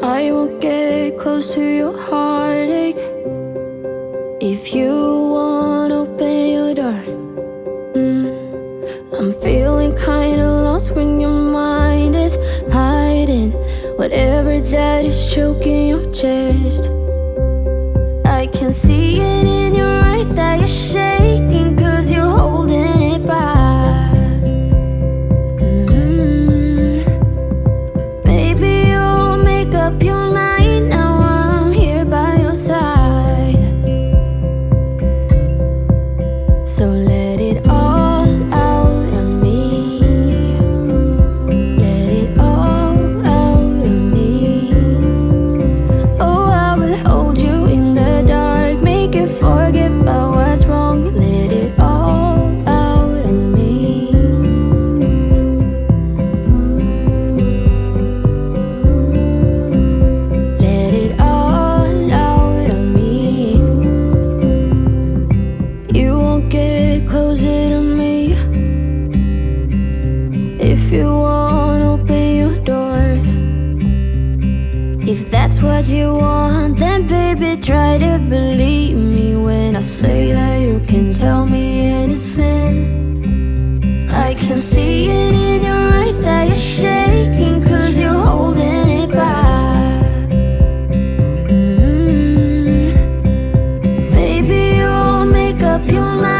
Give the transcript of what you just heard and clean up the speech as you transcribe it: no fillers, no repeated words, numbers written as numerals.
I will get close to your heartache if you won't open your door. I'm feeling kinda lost when your mind is hiding whatever that is choking your chest. I can see it in your eyes that you're shaking 'cause you're holding it back. Maybe you'll make up your mind now I'm here by your side. So let it all out of me. Let it all out of me. Oh, I will hold you in the dark, make you forget about what's wrong. Let it all out of me. Let it all out of me. You won't get closer to me if you won't open your door. If that's what you want, then baby try to believe me when I say that you can tell me anything. I can see it in your eyes that you're shaking 'cause you're holding it back. Maybe you'll make up your mind